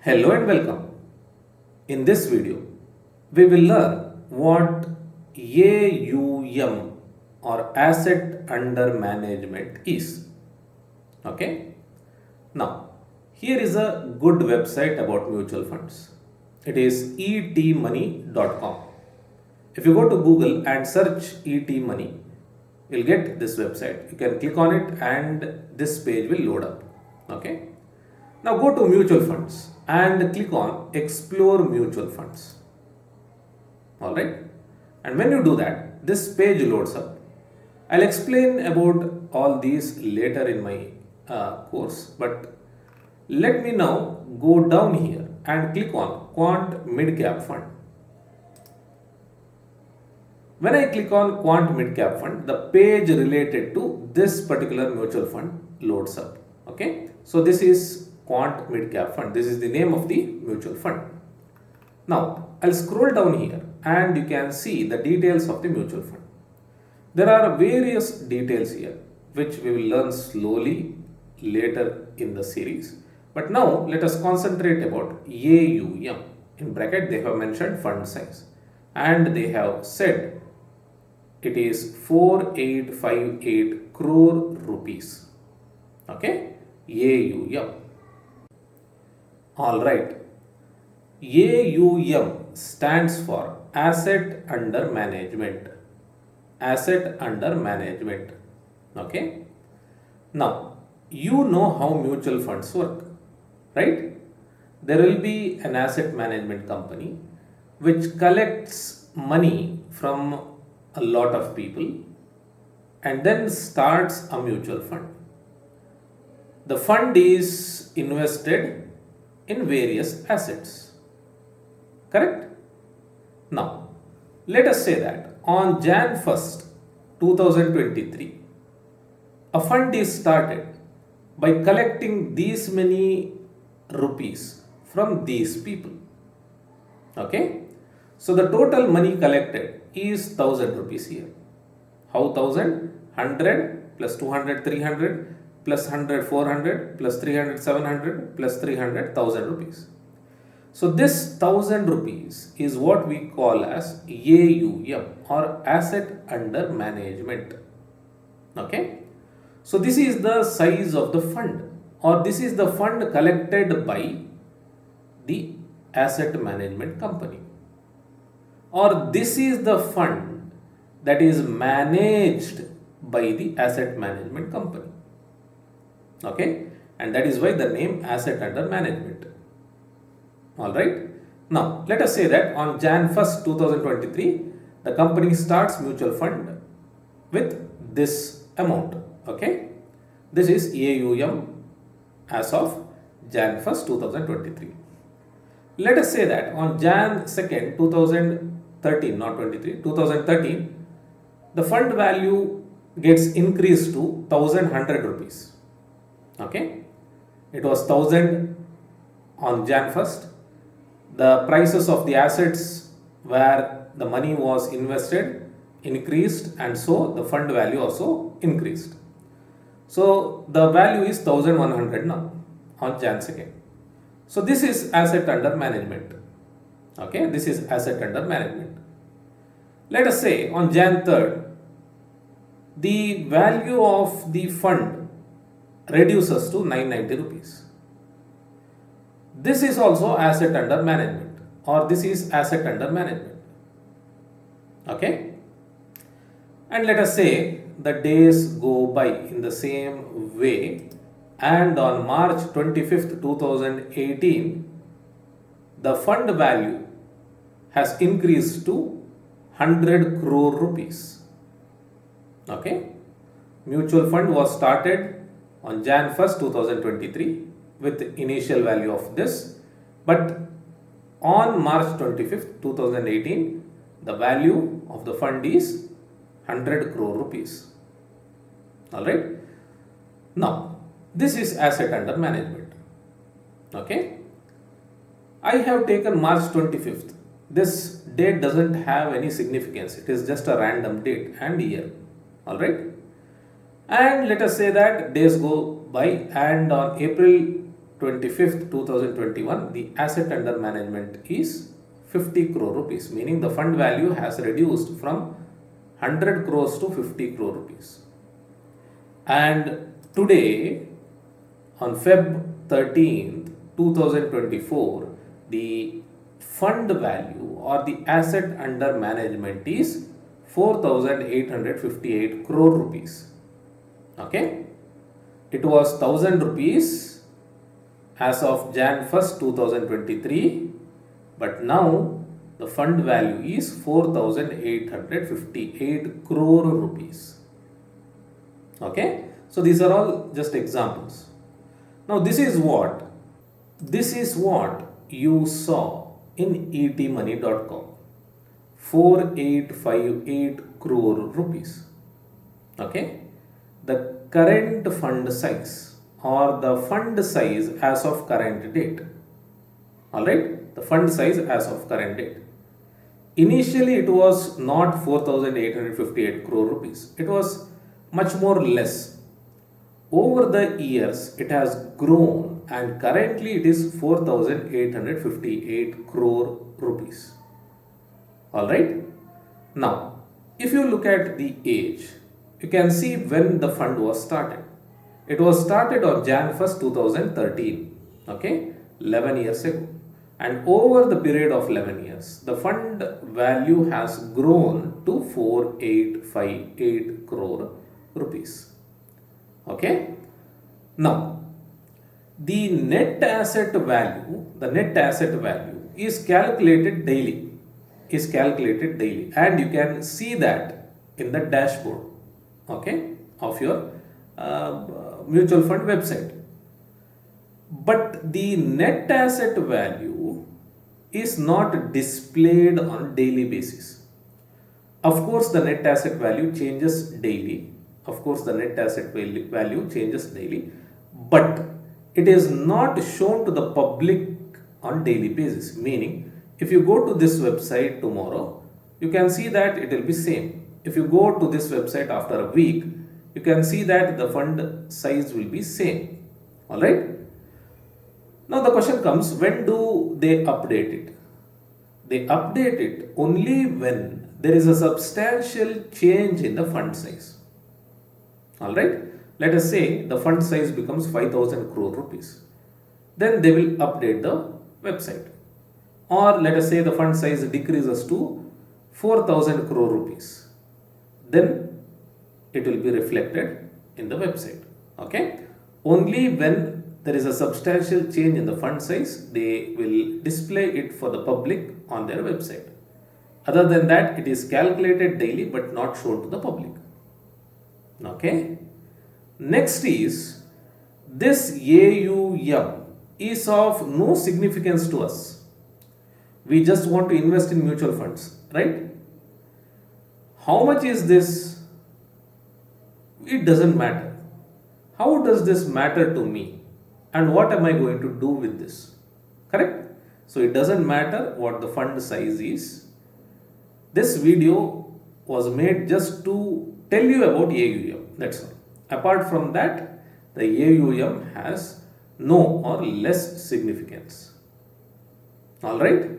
Hello and welcome. In this video, we will learn what AUM or Asset Under Management is. Okay. Now, here is a good website about mutual funds. It is etmoney.com. If you go to Google and search etmoney, you'll get this website. You can click on it and this page will load up. Okay. Now go to mutual funds and click on explore mutual funds. Alright. And when you do that, this page loads up. I'll explain about all these later in my course, but let me now go down here and click on Quant Mid Cap Fund. When I click on Quant Mid Cap Fund, the page related to this particular mutual fund loads up. Okay. So this is Quant Mid Cap Fund. This is the name of the mutual fund. Now I'll scroll down here and you can see the details of the mutual fund. There are various details here which we will learn slowly later in the series. But now let us concentrate about AUM. In bracket they have mentioned fund size and they have said it is 4858 crore rupees. Okay, AUM. Alright, AUM stands for Asset Under Management. Asset Under Management. Okay. Now, you know how mutual funds work, right? There will be an asset management company which collects money from a lot of people and then starts a mutual fund. The fund is invested in various assets. Correct? Now, let us say that on Jan 1st, 2023, a fund is started by collecting these many rupees from these people. Okay? So, the total money collected is 1000 rupees here. How 1000? 100 plus 200, 300 plus 100, 400 plus 300, 700 plus 300, 1000 rupees. So this 1000 rupees is what we call as AUM or Asset Under Management. Okay. So this is the size of the fund or this is the fund collected by the asset management company or this is the fund that is managed by the asset management company. Okay, and that is why the name Asset Under Management. Alright, now let us say that on Jan 1st 2023 the company starts mutual fund with this amount. Okay, this is AUM as of Jan 1st 2023. Let us say that on Jan 2nd 2013, not 23, 2013 the fund value gets increased to 1100 rupees. Okay, it was 1000 on Jan 1st. The prices of the assets where the money was invested increased and so the fund value also increased. So the value is 1100 now on Jan 2nd. So this is asset under management. Okay, this is asset under management. Let us say on Jan 3rd, the value of the fund reduces to 990 rupees. This is also asset under management or this is asset under management. Okay. And let us say the days go by in the same way and on March 25th, 2018, the fund value has increased to 100 crore rupees. Okay. Mutual fund was started on Jan 1st 2023 with the initial value of this, but on March 25th 2018 the value of the fund is 100 crore rupees. Alright. Now this is asset under management. Okay. I have taken March 25th. This date doesn't have any significance. It is just a random date and year. Alright. And let us say that days go by and on April 25th, 2021, the asset under management is 50 crore rupees, meaning the fund value has reduced from 100 crores to 50 crore rupees. And today, on Feb 13th, 2024, the fund value or the asset under management is 4,858 crore rupees. Okay, it was 1,000 rupees as of Jan 1st, 2023, but now the fund value is 4,858 crore rupees. Okay, so these are all just examples. Now this is what you saw in etmoney.com, 4858 crore rupees. Okay, the current fund size or the fund size as of current date. Alright, the fund size as of current date. Initially it was not 4,858 crore rupees, it was much more less. Over the years it has grown and currently it is 4,858 crore rupees. Alright, now if you look at the age, you can see when the fund was started. It was started on Jan 1st, 2013, okay, 11 years ago. And over the period of 11 years, the fund value has grown to 4858 crore rupees. Okay. Now, the net asset value is calculated daily, and you can see that in the dashboard, okay, of your mutual fund website. But the net asset value is not displayed on daily basis. Of course, the net asset value changes daily. But it is not shown to the public on daily basis. Meaning, if you go to this website tomorrow, you can see that it will be same. If you go to this website after a week, you can see that the fund size will be same. Alright. Now the question comes, when do they update it? They update it only when there is a substantial change in the fund size. Alright. Let us say the fund size becomes 5,000 crore rupees. Then they will update the website. Or let us say the fund size decreases to 4,000 crore rupees. Then it will be reflected in the website. Okay. Only when there is a substantial change in the fund size, they will display it for the public on their website. Other than that, it is calculated daily but not shown to the public. Okay. Next is, this AUM is of no significance to us. We just want to invest in mutual funds, right? How much is this? It doesn't matter. How does this matter to me? And what am I going to do with this? Correct? So it doesn't matter what the fund size is. This video was made just to tell you about AUM. That's all. Apart from that, the AUM has no or less significance. Alright?